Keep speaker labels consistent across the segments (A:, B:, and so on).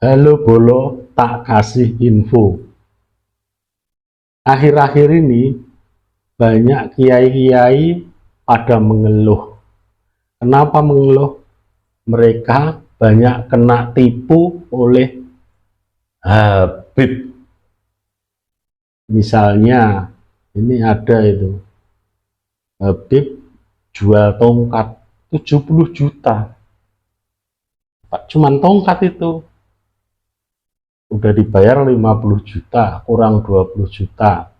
A: Halo Bolo, tak kasih info. Akhir-akhir ini banyak kiai-kiai pada mengeluh. Kenapa mengeluh? Mereka banyak kena tipu oleh Habib. Misalnya, ini ada itu, Habib jual tongkat 70 juta. Cuman tongkat itu udah dibayar 50 juta, kurang 20 juta.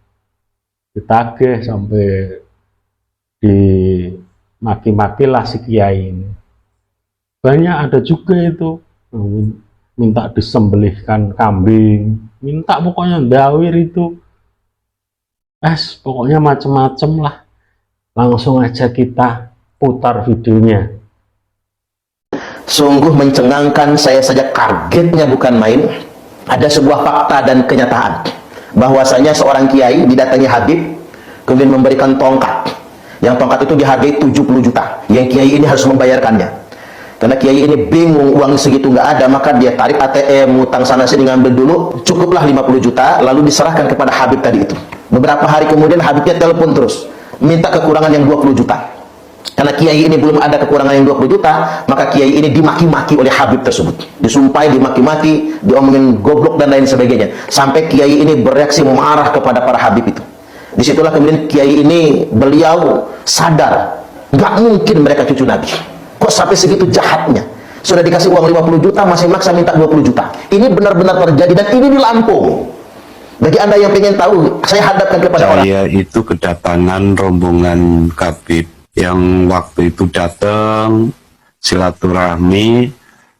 A: Ditagih sampai dimaki-maki lah si kiai ini. Banyak ada juga itu minta disembelihkan kambing, minta pokoknya dawir itu. Pokoknya macem-macem lah. Langsung aja kita putar videonya.
B: Sungguh mencengangkan, saya saja kagetnya bukan main. Ada sebuah fakta dan kenyataan bahwasanya seorang kiai didatangi Habib, kemudian memberikan tongkat. Yang tongkat itu dihargai 70 juta. Yang kiai ini harus membayarkannya. Karena kiai ini bingung, uang segitu nggak ada, maka dia tarik ATM, utang sana sini, ngambil dulu, cukuplah 50 juta, lalu diserahkan kepada Habib tadi itu. Beberapa hari kemudian Habibnya telepon terus, minta kekurangan yang 20 juta. Karena kiai ini belum ada kekurangan yang 20 juta, maka kiai ini dimaki-maki oleh Habib tersebut. Disumpahi, dimaki-maki, diomongin goblok dan lain sebagainya. Sampai kiai ini bereaksi marah kepada para Habib itu. Disitulah kemudian kiai ini, beliau sadar, nggak mungkin mereka cucu Nabi. Kok sampai segitu jahatnya? Sudah dikasih uang 50 juta, masih maksa minta 20 juta. Ini benar-benar terjadi dan ini di Lampung. Bagi Anda yang ingin tahu, saya hadapkan kepada orang.
C: Saya itu kedatangan rombongan Habib yang waktu itu datang silaturahmi,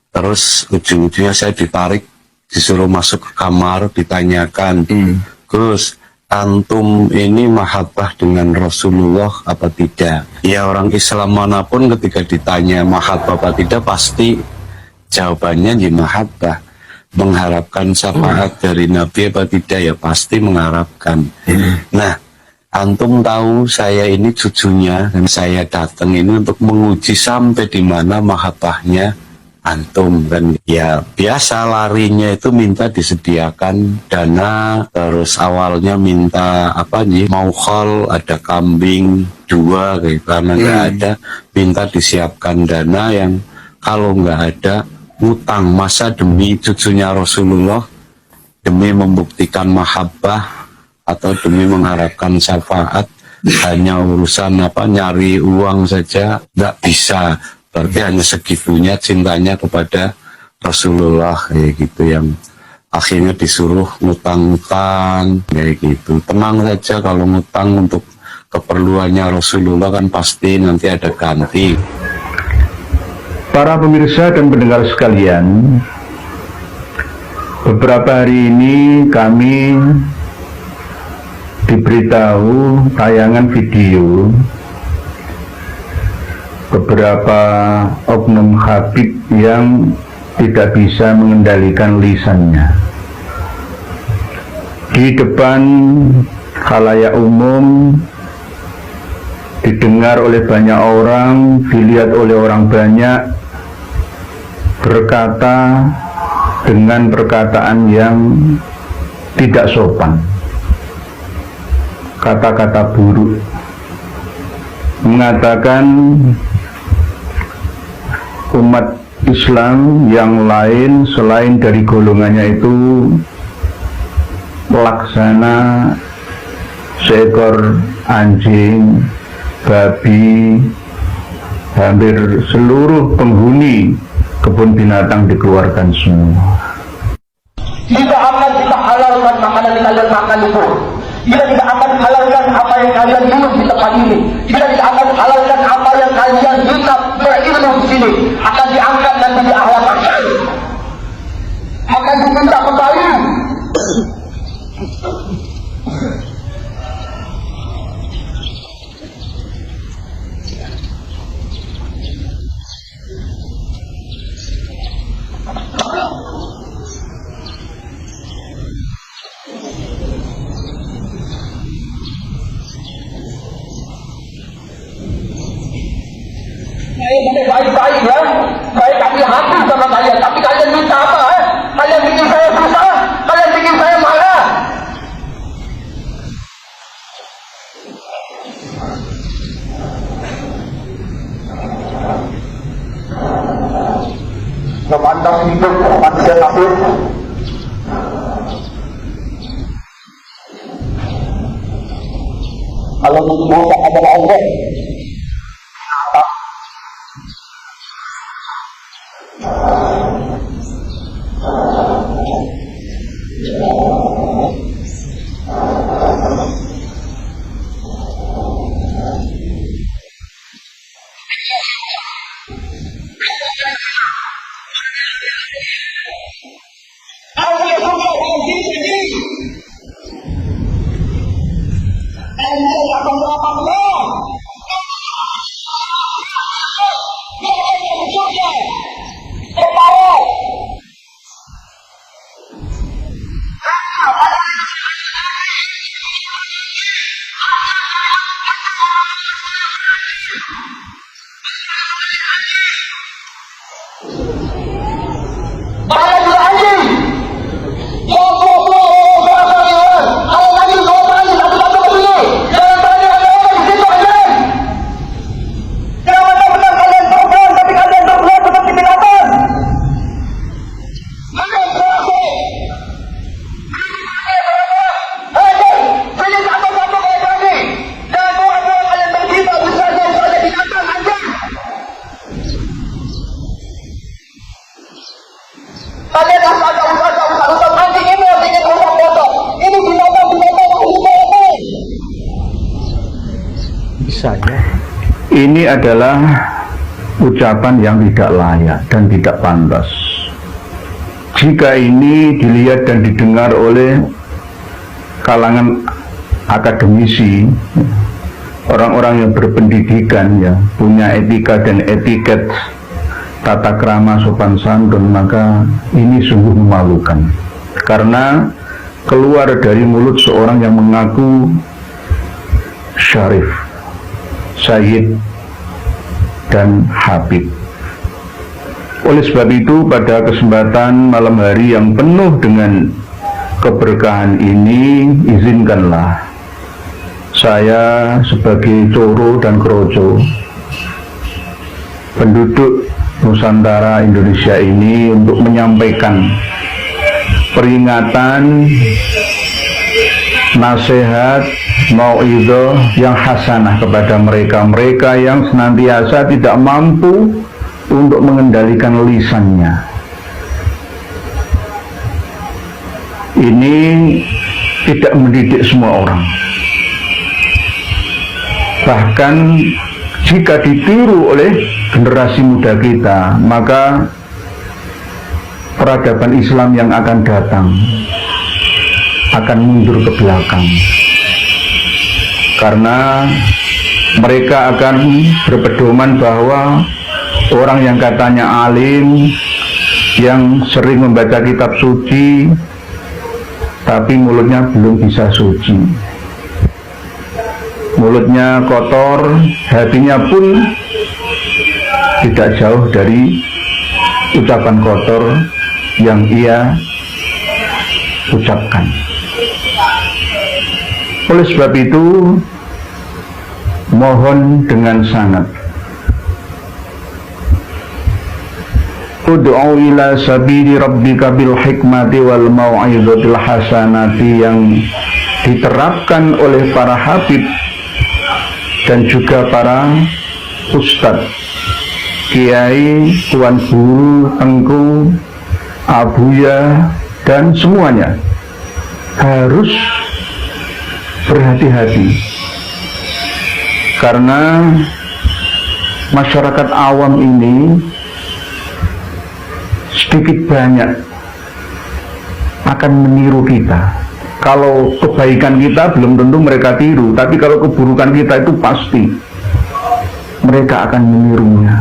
C: terus ujung-ujungnya saya ditarik, disuruh masuk ke kamar, ditanyakan, Gus, antum ini mahabbah dengan Rasulullah apa tidak? Ya, orang Islam manapun ketika ditanya mahabbah apa tidak, pasti jawabannya ya mahabbah. Mengharapkan syafaat dari Nabi apa tidak, ya pasti mengharapkan. Nah, antum tahu saya ini cucunya, dan saya datang ini untuk menguji sampai di mana mahabbahnya antum. Dan ya biasa larinya itu minta disediakan dana, terus awalnya minta apa nih, mau khol, ada kambing 2 kayak, karena nggak ada, minta disiapkan dana yang kalau nggak ada utang. Masa demi cucunya Rasulullah, demi membuktikan mahabbah atau demi mengharapkan syafaat, hanya urusan apa, nyari uang saja nggak bisa? Berarti hanya segitunya cintanya kepada Rasulullah kayak gitu, yang akhirnya disuruh ngutang-ngutang kayak gitu. Tenang saja, kalau ngutang untuk keperluannya Rasulullah kan pasti nanti ada ganti.
D: Para pemirsa dan pendengar sekalian, beberapa hari ini kami diberitahu tayangan video beberapa oknum Habib yang tidak bisa mengendalikan lisannya. Di depan khalayak umum, didengar oleh banyak orang, dilihat oleh orang banyak, berkata dengan perkataan yang tidak sopan, kata-kata buruk, mengatakan umat Islam yang lain selain dari golongannya itu pelaksana seekor anjing, babi, hampir seluruh penghuni kebun binatang dikeluarkan semua.
B: Tidak akan kita halalkan makanan yang kalian makan itu. Kita tidak akan halalkan apa yang kalian minum di tempat ini. Kita tidak akan halalkan apa yang kalian bisa berilmu di sini. Akan diangkat nanti di akhirat. Akan diminta kembali.
E: Novanto hidup manusia takut. Kalau Musa adalah Allah,
A: saya.
D: Ini adalah ucapan yang tidak layak dan tidak pantas. Jika ini dilihat dan didengar oleh kalangan akademisi, orang-orang yang berpendidikan, ya, punya etika dan etiket, tata krama sopan santun, maka ini sungguh memalukan. Karena keluar dari mulut seorang yang mengaku syarif, Sayyid, dan Habib. Oleh sebab itu, pada kesempatan malam hari yang penuh dengan keberkahan ini, izinkanlah saya sebagai Coro dan Kroco, penduduk Nusantara Indonesia ini, untuk menyampaikan peringatan, nasihat, mau'idhah yang hasanah kepada mereka-mereka yang senantiasa tidak mampu untuk mengendalikan lisannya. Ini tidak mendidik semua orang. Bahkan jika ditiru oleh generasi muda kita, maka peradaban Islam yang akan datang akan mundur ke belakang. Karena mereka akan berpedoman bahwa orang yang katanya alim, yang sering membaca kitab suci, tapi mulutnya belum bisa suci, mulutnya kotor, hatinya pun tidak jauh dari ucapan kotor yang ia ucapkan. Oleh sebab itu, mohon dengan sangat, ud'u ila sabili rabbika bil hikmati wal mau'izatil hasanati, yang diterapkan oleh para habib dan juga para ustadz, kiai, tuan guru, tengku, abuya, dan semuanya harus berhati-hati, karena masyarakat awam ini sedikit banyak akan meniru kita. Kalau kebaikan kita belum tentu mereka tiru, tapi kalau keburukan kita itu pasti mereka akan menirunya.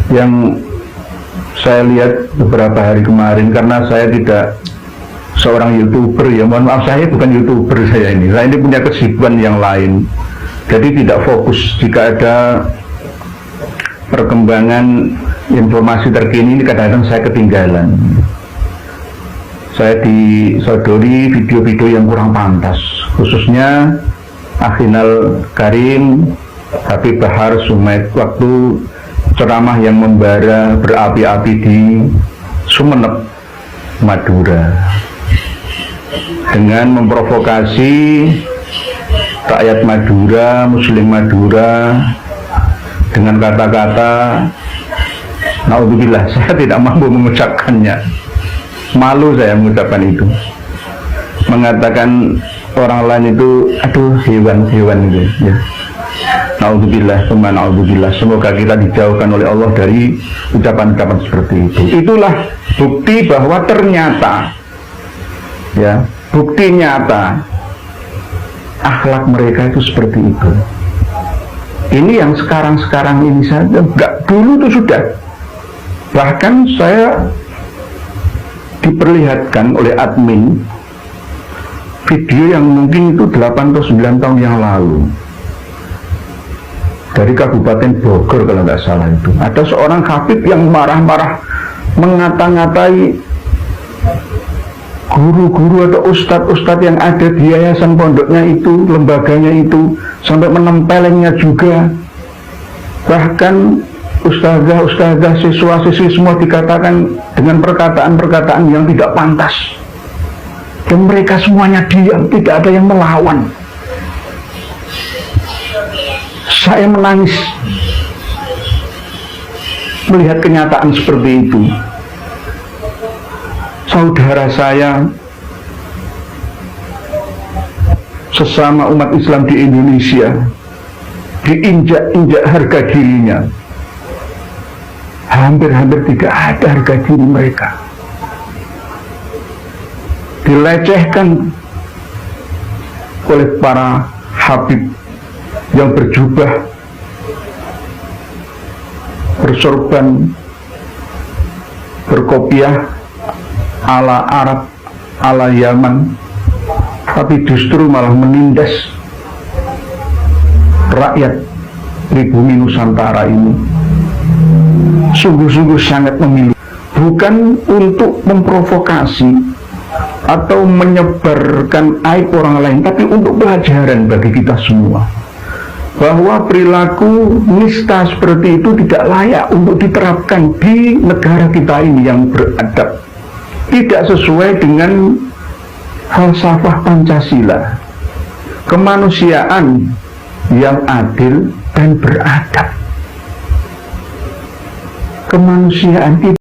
D: Yang saya lihat beberapa hari kemarin, karena saya tidak seorang YouTuber, ya mohon maaf, saya bukan YouTuber, saya ini punya kesibukan yang lain, jadi tidak fokus. Jika ada perkembangan informasi terkini, ini kadang-kadang saya ketinggalan. Saya disodori video-video yang kurang pantas, khususnya Akhinal Karim, Habib Bahar Sumaid, waktu ceramah yang membara berapi-api di Sumeneb, Madura, dengan memprovokasi rakyat Madura, Muslim Madura dengan kata-kata, naudzubillah, saya tidak mampu mengucapkannya, malu saya mengucapkan itu, mengatakan orang lain itu aduh hewan-hewan gitu ya. Naudzubillah, naudzubillah. Semoga kita dijauhkan oleh Allah dari ucapan-ucapan seperti itu. Itulah bukti bahwa ternyata, ya, bukti nyata akhlak mereka itu seperti itu. Ini yang sekarang-sekarang ini saja, enggak, dulu itu sudah. Bahkan saya diperlihatkan oleh admin video yang mungkin itu 8 atau 9 tahun yang lalu, dari Kabupaten Bogor kalau nggak salah itu. Ada seorang khatib yang marah-marah mengata-ngatai guru-guru atau ustadz-ustadz yang ada di yayasan pondoknya itu, lembaganya itu, sampai menempelengnya juga. Bahkan ustazah-ustazah, siswa-siswi semua dikatakan dengan perkataan-perkataan yang tidak pantas. Dan mereka semuanya diam, tidak ada yang melawan. Saya menangis melihat kenyataan seperti itu. Saudara saya, sesama umat Islam di Indonesia, diinjak-injak harga dirinya. Hampir-hampir tidak ada harga diri mereka. Dilecehkan oleh para habib yang berjubah, bersorban, berkopiah ala Arab, ala Yaman, tapi justru malah menindas rakyat pribumi Nusantara ini. Sungguh-sungguh sangat memilu, bukan untuk memprovokasi atau menyebarkan aib orang lain, tapi untuk pelajaran bagi kita semua, bahwa perilaku nista seperti itu tidak layak untuk diterapkan di negara kita ini yang beradab, tidak sesuai dengan falsafah Pancasila, kemanusiaan yang adil dan beradab. Kemanusiaan